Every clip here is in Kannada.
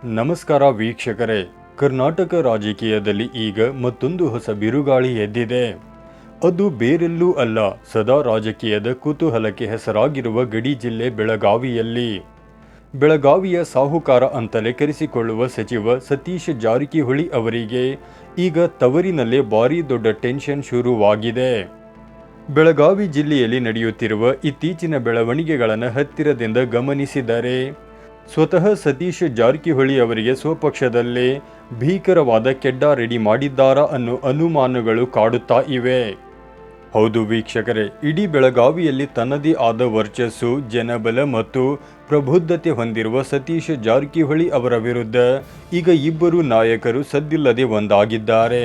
ನಮಸ್ಕಾರ ವೀಕ್ಷಕರೇ. ಕರ್ನಾಟಕ ರಾಜಕೀಯದಲ್ಲಿ ಈಗ ಮತ್ತೊಂದು ಹೊಸ ಬಿರುಗಾಳಿ ಎದ್ದಿದೆ. ಅದು ಬೇರೆಲ್ಲೂ ಅಲ್ಲ, ಸದಾ ರಾಜಕೀಯದ ಕುತೂಹಲಕ್ಕೆ ಹೆಸರಾಗಿರುವ ಗಡಿ ಜಿಲ್ಲೆ ಬೆಳಗಾವಿಯಲ್ಲಿ. ಬೆಳಗಾವಿಯ ಸಾಹುಕಾರ ಅಂತಲೇ ಕರೆಸಿಕೊಳ್ಳುವ ಸಚಿವ ಸತೀಶ್ ಜಾರಕಿಹೊಳಿ ಅವರಿಗೆ ಈಗ ತವರಿನಲ್ಲೇ ಭಾರೀ ದೊಡ್ಡ ಟೆನ್ಷನ್ ಶುರುವಾಗಿದೆ. ಬೆಳಗಾವಿ ಜಿಲ್ಲೆಯಲ್ಲಿ ನಡೆಯುತ್ತಿರುವ ಇತ್ತೀಚಿನ ಬೆಳವಣಿಗೆಗಳನ್ನು ಹತ್ತಿರದಿಂದ ಗಮನಿಸಿದರೆ ಸ್ವತಃ ಸತೀಶ್ ಜಾರಕಿಹೊಳಿ ಅವರಿಗೆ ಸ್ವಪಕ್ಷದಲ್ಲೇ ಭೀಕರವಾದ ಕೆಡ್ಡ ರೆಡಿ ಮಾಡಿದ್ದಾರಾ ಅನ್ನೋ ಅನುಮಾನಗಳು ಕಾಡುತ್ತಾ ಇವೆ. ಹೌದು ವೀಕ್ಷಕರೇ, ಇಡೀ ಬೆಳಗಾವಿಯಲ್ಲಿ ತನ್ನದೇ ಆದ ವರ್ಚಸ್ಸು, ಜನಬಲ ಮತ್ತು ಪ್ರಬುದ್ಧತೆ ಹೊಂದಿರುವ ಸತೀಶ್ ಜಾರಕಿಹೊಳಿ ಅವರ ವಿರುದ್ಧ ಈಗ ಇಬ್ಬರು ನಾಯಕರು ಸದ್ದಿಲ್ಲದೆ ಒಂದಾಗಿದ್ದಾರೆ.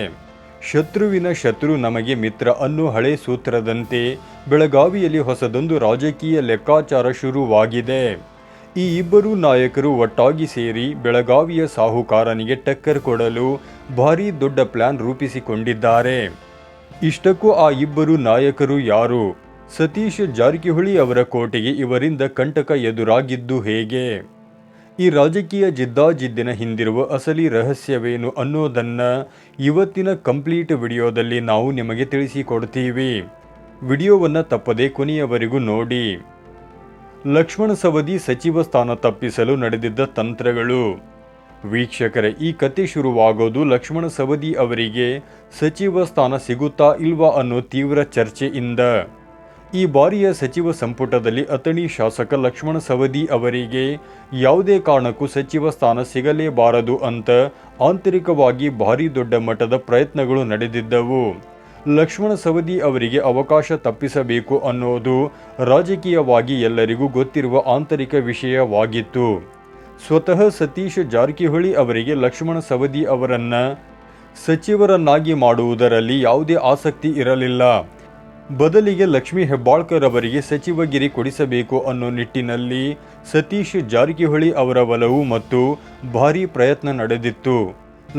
ಶತ್ರುವಿನ ಶತ್ರು ನಮಗೆ ಮಿತ್ರ ಅನ್ನೋ ಹಳೆ ಸೂತ್ರದಂತೆ ಬೆಳಗಾವಿಯಲ್ಲಿ ಹೊಸದೊಂದು ರಾಜಕೀಯ ಲೆಕ್ಕಾಚಾರ ಶುರುವಾಗಿದೆ. ಈ ಇಬ್ಬರು ನಾಯಕರು ಒಟ್ಟಾಗಿ ಸೇರಿ ಬೆಳಗಾವಿಯ ಸಾಹುಕಾರನಿಗೆ ಟಕ್ಕರ್ ಕೊಡಲು ಭಾರೀ ದೊಡ್ಡ ಪ್ಲಾನ್ ರೂಪಿಸಿಕೊಂಡಿದ್ದಾರೆ. ಇಷ್ಟಕ್ಕೂ ಆ ಇಬ್ಬರು ನಾಯಕರು ಯಾರು? ಸತೀಶ್ ಜಾರಕಿಹೊಳಿ ಅವರ ಕೋಟೆಗೆ ಇವರಿಂದ ಕಂಟಕ ಎದುರಾಗಿದ್ದು ಹೇಗೆ? ಈ ರಾಜಕೀಯ ಜಿದ್ದಾಜಿದ್ದಿನ ಹಿಂದಿರುವ ಅಸಲಿ ರಹಸ್ಯವೇನು ಅನ್ನೋದನ್ನ ಇವತ್ತಿನ ಕಂಪ್ಲೀಟ್ ವಿಡಿಯೋದಲ್ಲಿ ನಾವು ನಿಮಗೆ ತಿಳಿಸಿಕೊಡ್ತೀವಿ. ವಿಡಿಯೋವನ್ನು ತಪ್ಪದೆ ಕೊನೆಯವರೆಗೂ ನೋಡಿ. ಲಕ್ಷ್ಮಣ ಸವದಿ ಸಚಿವ ಸ್ಥಾನ ತಪ್ಪಿಸಲು ನಡೆದಿದ್ದ ತಂತ್ರಗಳು. ವೀಕ್ಷಕರೇ, ಈ ಕತೆ ಶುರುವಾಗೋದು ಲಕ್ಷ್ಮಣ ಸವದಿ ಅವರಿಗೆ ಸಚಿವ ಸ್ಥಾನ ಸಿಗುತ್ತಾ ಇಲ್ವಾ ಅನ್ನೋ ತೀವ್ರ ಚರ್ಚೆಯಿಂದ. ಈ ಬಾರಿಯ ಸಚಿವ ಸಂಪುಟದಲ್ಲಿ ಅಥಣಿ ಶಾಸಕ ಲಕ್ಷ್ಮಣ ಸವದಿ ಅವರಿಗೆ ಯಾವುದೇ ಕಾರಣಕ್ಕೂ ಸಚಿವ ಸ್ಥಾನ ಸಿಗಲೇಬಾರದು ಅಂತ ಆಂತರಿಕವಾಗಿ ಭಾರೀ ದೊಡ್ಡ ಮಟ್ಟದ ಪ್ರಯತ್ನಗಳು ನಡೆದಿದ್ದವು. ಲಕ್ಷ್ಮಣ ಸವದಿ ಅವರಿಗೆ ಅವಕಾಶ ತಪ್ಪಿಸಬೇಕು ಅನ್ನೋದು ರಾಜಕೀಯವಾಗಿ ಎಲ್ಲರಿಗೂ ಗೊತ್ತಿರುವ ಆಂತರಿಕ ವಿಷಯವಾಗಿತ್ತು. ಸ್ವತಃ ಸತೀಶ್ ಜಾರಕಿಹೊಳಿ ಅವರಿಗೆ ಲಕ್ಷ್ಮಣ ಸವದಿ ಅವರನ್ನ ಸಚಿವರನ್ನಾಗಿ ಮಾಡುವುದರಲ್ಲಿ ಯಾವುದೇ ಆಸಕ್ತಿ ಇರಲಿಲ್ಲ. ಬದಲಿಗೆ ಲಕ್ಷ್ಮೀ ಹೆಬ್ಬಾಳ್ಕರ್ ಅವರಿಗೆ ಸಚಿವಗಿರಿ ಕೊಡಿಸಬೇಕು ಅನ್ನೋ ನಿಟ್ಟಿನಲ್ಲಿ ಸತೀಶ್ ಜಾರಕಿಹೊಳಿ ಅವರ ಒಲವು ಮತ್ತು ಭಾರೀ ಪ್ರಯತ್ನ ನಡೆದಿತ್ತು.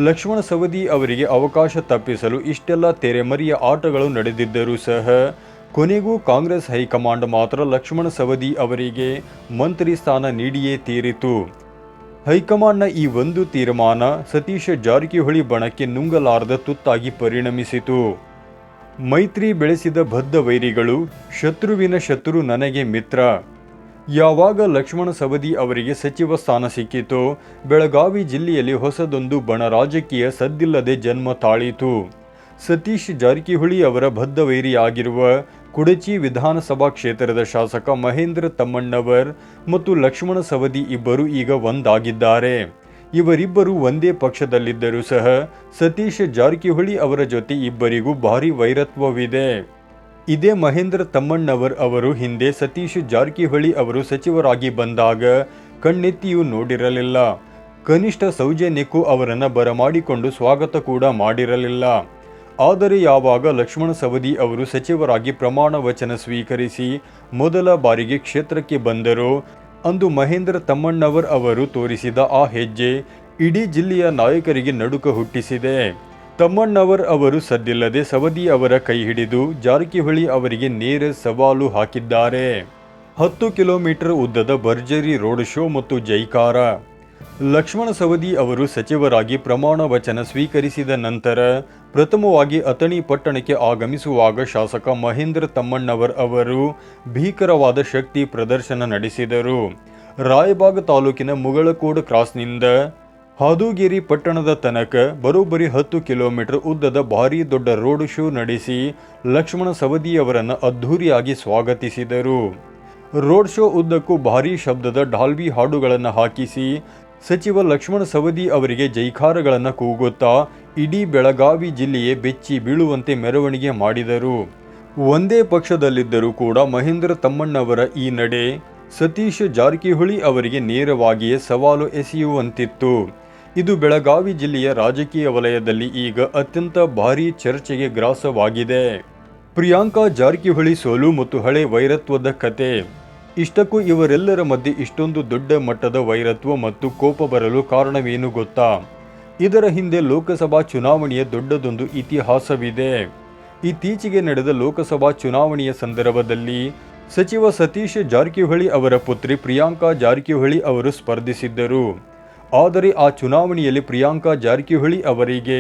ಲಕ್ಷ್ಮಣ ಸವದಿ ಅವರಿಗೆ ಅವಕಾಶ ತಪ್ಪಿಸಲು ಇಷ್ಟೆಲ್ಲ ತೆರೆಮರೆಯ ಆಟಗಳು ನಡೆದಿದ್ದರೂ ಸಹ ಕೊನೆಗೂ ಕಾಂಗ್ರೆಸ್ ಹೈಕಮಾಂಡ್ ಮಾತ್ರ ಲಕ್ಷ್ಮಣ ಸವದಿ ಅವರಿಗೆ ಮಂತ್ರಿ ಸ್ಥಾನ ನೀಡಿಯೇ ತೀರಿತು. ಹೈಕಮಾಂಡ್ನ ಈ ಒಂದು ತೀರ್ಮಾನ ಸತೀಶ್ ಜಾರಕಿಹೊಳಿ ಬಣಕ್ಕೆ ನುಂಗಲಾರದ ತುತ್ತಾಗಿ ಪರಿಣಮಿಸಿತು. ಮೈತ್ರಿ ಬೆಳೆಸಿದ ಬದ್ಧ ವೈರಿಗಳು, ಶತ್ರುವಿನ ಶತ್ರು ನನಗೆ ಮಿತ್ರ. ಯಾವಾಗ ಲಕ್ಷ್ಮಣ ಸವದಿ ಅವರಿಗೆ ಸಚಿವ ಸ್ಥಾನ ಸಿಕ್ಕಿತೋ ಬೆಳಗಾವಿ ಜಿಲ್ಲೆಯಲ್ಲಿ ಹೊಸದೊಂದು ಬಣ ರಾಜಕೀಯ ಸದ್ದಿಲ್ಲದೆ ಜನ್ಮ ತಾಳಿತು. ಸತೀಶ್ ಜಾರಕಿಹೊಳಿ ಅವರ ಬದ್ಧ ವೈರಿಯಾಗಿರುವ ಕುಡಚಿ ವಿಧಾನಸಭಾ ಕ್ಷೇತ್ರದ ಶಾಸಕ ಮಹೇಂದ್ರ ತಮ್ಮಣ್ಣವರ್ ಮತ್ತು ಲಕ್ಷ್ಮಣ ಸವದಿ ಇಬ್ಬರು ಈಗ ಒಂದಾಗಿದ್ದಾರೆ. ಇವರಿಬ್ಬರು ಒಂದೇ ಪಕ್ಷದಲ್ಲಿದ್ದರೂ ಸಹ ಸತೀಶ್ ಜಾರಕಿಹೊಳಿ ಅವರ ಜೊತೆ ಇಬ್ಬರಿಗೂ ಭಾರೀ ವೈರತ್ವವಿದೆ. ಇದೇ ಮಹೇಂದ್ರ ತಮ್ಮಣ್ಣವರ್ ಅವರು ಹಿಂದೆ ಸತೀಶ್ ಜಾರಕಿಹೊಳಿ ಅವರು ಸಚಿವರಾಗಿ ಬಂದಾಗ ಕಣ್ಣೆತ್ತಿಯೂ ನೋಡಿರಲಿಲ್ಲ. ಕನಿಷ್ಠ ಸೌಜನ್ಯಕ್ಕೂ ಅವರನ್ನು ಬರಮಾಡಿಕೊಂಡು ಸ್ವಾಗತ ಕೂಡ ಮಾಡಿರಲಿಲ್ಲ. ಆದರೆ ಯಾವಾಗ ಲಕ್ಷ್ಮಣ ಸವದಿ ಅವರು ಸಚಿವರಾಗಿ ಪ್ರಮಾಣ ವಚನ ಸ್ವೀಕರಿಸಿ ಮೊದಲ ಬಾರಿಗೆ ಕ್ಷೇತ್ರಕ್ಕೆ ಬಂದರೋ ಅಂದು ಮಹೇಂದ್ರ ತಮ್ಮಣ್ಣವರ್ ಅವರು ತೋರಿಸಿದ ಆ ಹೆಜ್ಜೆ ಇಡೀ ಜಿಲ್ಲೆಯ ನಾಯಕರಿಗೆ ನಡುಕ ಹುಟ್ಟಿಸಿದೆ. ತಮ್ಮಣ್ಣವರ್ ಅವರು ಸದ್ದಿಲ್ಲದೆ ಸವದಿ ಅವರ ಕೈ ಹಿಡಿದು ಜಾರಕಿಹೊಳಿ ಅವರಿಗೆ ನೇರ ಸವಾಲು ಹಾಕಿದ್ದಾರೆ. 10 ಕಿಲೋಮೀಟರ್ ಉದ್ದದ ಭರ್ಜರಿ ರೋಡ್ ಶೋ ಮತ್ತು ಜೈಕಾರ. ಲಕ್ಷ್ಮಣ ಸವದಿ ಅವರು ಸಚಿವರಾಗಿ ಪ್ರಮಾಣ ವಚನ ಸ್ವೀಕರಿಸಿದ ನಂತರ ಪ್ರಥಮವಾಗಿ ಅಥಣಿ ಪಟ್ಟಣಕ್ಕೆ ಆಗಮಿಸುವಾಗ ಶಾಸಕ ಮಹೇಂದ್ರ ತಮ್ಮಣ್ಣವರ್ ಅವರು ಭೀಕರವಾದ ಶಕ್ತಿ ಪ್ರದರ್ಶನ ನಡೆಸಿದರು. ರಾಯಬಾಗ ತಾಲೂಕಿನ ಮುಗಳಕೋಡ್ ಕ್ರಾಸ್ನಿಂದ ಹಾದೂಗೇರಿ ಪಟ್ಟಣದ ತನಕ ಬರೋಬ್ಬರಿ 10 ಕಿಲೋಮೀಟರ್ ಉದ್ದದ ಭಾರೀ ದೊಡ್ಡ ರೋಡ್ ಶೋ ನಡೆಸಿ ಲಕ್ಷ್ಮಣ ಸವದಿ ಅವರನ್ನು ಅದ್ಧೂರಿಯಾಗಿ ಸ್ವಾಗತಿಸಿದರು. ರೋಡ್ ಶೋ ಉದ್ದಕ್ಕೂ ಭಾರೀ ಶಬ್ದದ ಡಾಲ್ಬಿ ಹಾಡುಗಳನ್ನು ಹಾಕಿಸಿ ಸಚಿವ ಲಕ್ಷ್ಮಣ ಸವದಿ ಅವರಿಗೆ ಜೈಕಾರಗಳನ್ನು ಕೂಗುತ್ತಾ ಇಡೀ ಬೆಳಗಾವಿ ಜಿಲ್ಲೆಯೇ ಬೆಚ್ಚಿ ಬೀಳುವಂತೆ ಮೆರವಣಿಗೆ ಮಾಡಿದರು. ಒಂದೇ ಪಕ್ಷದಲ್ಲಿದ್ದರೂ ಕೂಡ ಮಹೇಂದ್ರ ತಮ್ಮಣ್ಣವರ ಈ ನಡೆ ಸತೀಶ್ ಜಾರಕಿಹೊಳಿ ಅವರಿಗೆ ನೇರವಾಗಿಯೇ ಸವಾಲು ಎಸೆಯುವಂತಿತ್ತು. ಇದು ಬೆಳಗಾವಿ ಜಿಲ್ಲೆಯ ರಾಜಕೀಯ ವಲಯದಲ್ಲಿ ಈಗ ಅತ್ಯಂತ ಭಾರೀ ಚರ್ಚೆಗೆ ಗ್ರಾಸವಾಗಿದೆ. ಪ್ರಿಯಾಂಕಾ ಜಾರಕಿಹೊಳಿ ಸೋಲು ಮತ್ತು ಹಳೆ ವೈರತ್ವದ ಕತೆ. ಇಷ್ಟಕ್ಕೂ ಇವರೆಲ್ಲರ ಮಧ್ಯೆ ಇಷ್ಟೊಂದು ದೊಡ್ಡ ಮಟ್ಟದ ವೈರತ್ವ ಮತ್ತು ಕೋಪ ಬರಲು ಕಾರಣವೇನು ಗೊತ್ತಾ? ಇದರ ಹಿಂದೆ ಲೋಕಸಭಾ ಚುನಾವಣೆಯ ದೊಡ್ಡದೊಂದು ಇತಿಹಾಸವಿದೆ. ಇತ್ತೀಚೆಗೆ ನಡೆದ ಲೋಕಸಭಾ ಚುನಾವಣೆಯ ಸಂದರ್ಭದಲ್ಲಿ ಸಚಿವ ಸತೀಶ್ ಜಾರಕಿಹೊಳಿ ಅವರ ಪುತ್ರಿ ಪ್ರಿಯಾಂಕಾ ಜಾರಕಿಹೊಳಿ ಅವರು ಸ್ಪರ್ಧಿಸಿದ್ದರು. ಆದರೆ ಆ ಚುನಾವಣೆಯಲ್ಲಿ ಪ್ರಿಯಾಂಕಾ ಜಾರಕಿಹೊಳಿ ಅವರಿಗೆ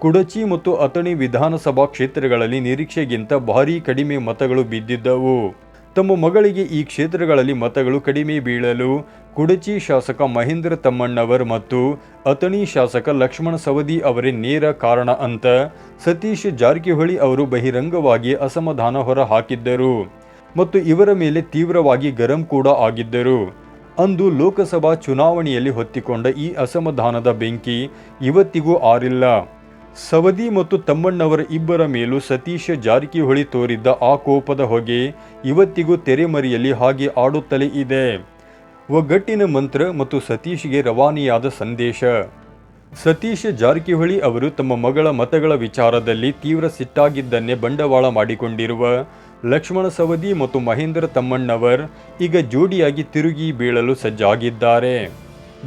ಕುಡಚಿ ಮತ್ತು ಅಥಣಿ ವಿಧಾನಸಭಾ ಕ್ಷೇತ್ರಗಳಲ್ಲಿ ನಿರೀಕ್ಷೆಗಿಂತ ಭಾರೀ ಕಡಿಮೆ ಮತಗಳು ಬಿದ್ದಿದ್ದವು. ತಮ್ಮ ಮಗಳಿಗೆ ಈ ಕ್ಷೇತ್ರಗಳಲ್ಲಿ ಮತಗಳು ಕಡಿಮೆ ಬೀಳಲು ಕುಡಚಿ ಶಾಸಕ ಮಹೇಂದ್ರ ತಮ್ಮಣ್ಣವರ್ ಮತ್ತು ಅಥಣಿ ಶಾಸಕ ಲಕ್ಷ್ಮಣ ಸವದಿ ಅವರೇ ನೇರ ಕಾರಣ ಅಂತ ಸತೀಶ್ ಜಾರಕಿಹೊಳಿ ಅವರು ಬಹಿರಂಗವಾಗಿ ಅಸಮಾಧಾನ ಹೊರ ಹಾಕಿದ್ದರು ಮತ್ತು ಇವರ ಮೇಲೆ ತೀವ್ರವಾಗಿ ಗರಂ ಕೂಡ ಆಗಿದ್ದರು. ಅಂದು ಲೋಕಸಭಾ ಚುನಾವಣೆಯಲ್ಲಿ ಹೊತ್ತಿಕೊಂಡ ಈ ಅಸಮಾಧಾನದ ಬೆಂಕಿ ಇವತ್ತಿಗೂ ಆರಿಲ್ಲ. ಸವದಿ ಮತ್ತು ತಮ್ಮಣ್ಣವರ ಇಬ್ಬರ ಮೇಲೂ ಸತೀಶ್ ಜಾರಕಿಹೊಳಿ ತೋರಿದ್ದ ಆ ಕೋಪದ ಹೊಗೆ ಇವತ್ತಿಗೂ ತೆರೆಮರೆಯಲ್ಲಿ ಹಾಗೆ ಆಡುತ್ತಲೇ ಇದೆ. ಒಗ್ಗಟ್ಟಿನ ಮಂತ್ರ ಮತ್ತು ಸತೀಶ್ಗೆ ರವಾನೆಯಾದ ಸಂದೇಶ. ಸತೀಶ್ ಜಾರಕಿಹೊಳಿ ಅವರು ತಮ್ಮ ಮಗಳ ಮತಗಳ ವಿಚಾರದಲ್ಲಿ ತೀವ್ರ ಸಿಟ್ಟಾಗಿದ್ದನ್ನೇ ಬಂಡವಾಳ ಮಾಡಿಕೊಂಡಿರುವ ಲಕ್ಷ್ಮಣ ಸವದಿ ಮತ್ತು ಮಹೇಂದ್ರ ತಮ್ಮಣ್ಣವರ್ ಈಗ ಜೋಡಿಯಾಗಿ ತಿರುಗಿ ಬೀಳಲು ಸಜ್ಜಾಗಿದ್ದಾರೆ.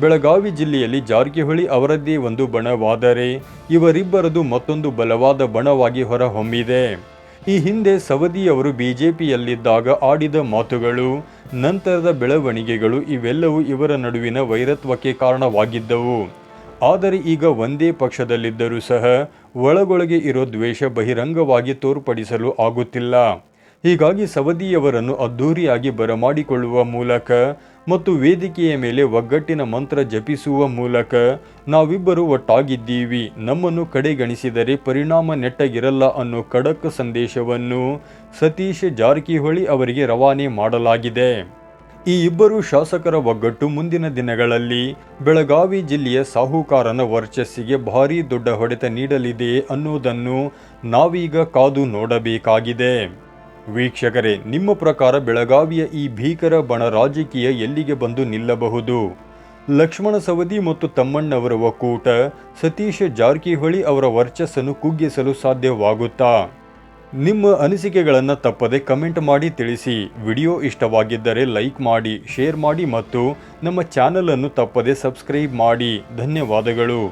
ಬೆಳಗಾವಿ ಜಿಲ್ಲೆಯಲ್ಲಿ ಜಾರಕಿಹೊಳಿ ಅವರದ್ದೇ ಒಂದು ಬಣವಾದರೆ ಇವರಿಬ್ಬರದು ಮತ್ತೊಂದು ಬಲವಾದ ಬಣವಾಗಿ ಹೊರಹೊಮ್ಮಿದೆ. ಈ ಹಿಂದೆ ಸವದಿಯವರು ಬಿಜೆಪಿಯಲ್ಲಿದ್ದಾಗ ಆಡಿದ ಮಾತುಗಳು, ನಂತರದ ಬೆಳವಣಿಗೆಗಳು ಇವೆಲ್ಲವೂ ಇವರ ನಡುವಿನ ವೈರತ್ವಕ್ಕೆ ಕಾರಣವಾಗಿದ್ದವು. ಆದರೆ ಈಗ ಒಂದೇ ಪಕ್ಷದಲ್ಲಿದ್ದರೂ ಸಹ ಒಳಗೊಳಗೆ ಇರೋ ದ್ವೇಷ ಬಹಿರಂಗವಾಗಿ ತೋರ್ಪಡಿಸಲು ಆಗುತ್ತಿಲ್ಲ. ಹೀಗಾಗಿ ಸವದಿಯವರನ್ನು ಅದ್ಧೂರಿಯಾಗಿ ಬರಮಾಡಿಕೊಳ್ಳುವ ಮೂಲಕ ಮತ್ತು ವೇದಿಕೆಯ ಮೇಲೆ ಒಗ್ಗಟ್ಟಿನ ಮಂತ್ರ ಜಪಿಸುವ ಮೂಲಕ ನಾವಿಬ್ಬರು ಒಟ್ಟಾಗಿದ್ದೀವಿ, ನಮ್ಮನ್ನು ಕಡೆಗಣಿಸಿದರೆ ಪರಿಣಾಮ ನೆಟ್ಟಗಿರಲ್ಲ ಅನ್ನೋ ಖಡಕ್ ಸಂದೇಶವನ್ನು ಸತೀಶ್ ಜಾರಕಿಹೊಳಿ ಅವರಿಗೆ ರವಾನೆ ಮಾಡಲಾಗಿದೆ. ಈ ಇಬ್ಬರು ಶಾಸಕರ ಒಗ್ಗಟ್ಟು ಮುಂದಿನ ದಿನಗಳಲ್ಲಿ ಬೆಳಗಾವಿ ಜಿಲ್ಲೆಯ ಸಾಹುಕಾರನ ವರ್ಚಸ್ಸಿಗೆ ಭಾರೀ ದೊಡ್ಡ ಹೊಡೆತ ನೀಡಲಿದೆಯೇ ಅನ್ನೋದನ್ನು ನಾವೀಗ ಕಾದು ನೋಡಬೇಕಾಗಿದೆ. ವೀಕ್ಷಕರೇ, ನಿಮ್ಮ ಪ್ರಕಾರ ಬೆಳಗಾವಿಯ ಈ ಭೀಕರ ಬಣ ರಾಜಕೀಯ ಎಲ್ಲಿಗೆ ಬಂದು ನಿಲ್ಲಬಹುದು? ಲಕ್ಷ್ಮಣ ಸವದಿ ಮತ್ತು ತಮ್ಮಣ್ಣವರ ಒಕ್ಕೂಟ ಸತೀಶ್ ಜಾರಕಿಹೊಳಿ ಅವರ ವರ್ಚಸ್ಸನ್ನು ಕುಗ್ಗಿಸಲು ಸಾಧ್ಯವಾಗುತ್ತಾ? ನಿಮ್ಮ ಅನಿಸಿಕೆಗಳನ್ನು ತಪ್ಪದೆ ಕಮೆಂಟ್ ಮಾಡಿ ತಿಳಿಸಿ. ವಿಡಿಯೋ ಇಷ್ಟವಾಗಿದ್ದರೆ ಲೈಕ್ ಮಾಡಿ, ಶೇರ್ ಮಾಡಿ ಮತ್ತು ನಮ್ಮ ಚಾನಲನ್ನು ತಪ್ಪದೆ ಸಬ್ಸ್ಕ್ರೈಬ್ ಮಾಡಿ. ಧನ್ಯವಾದಗಳು.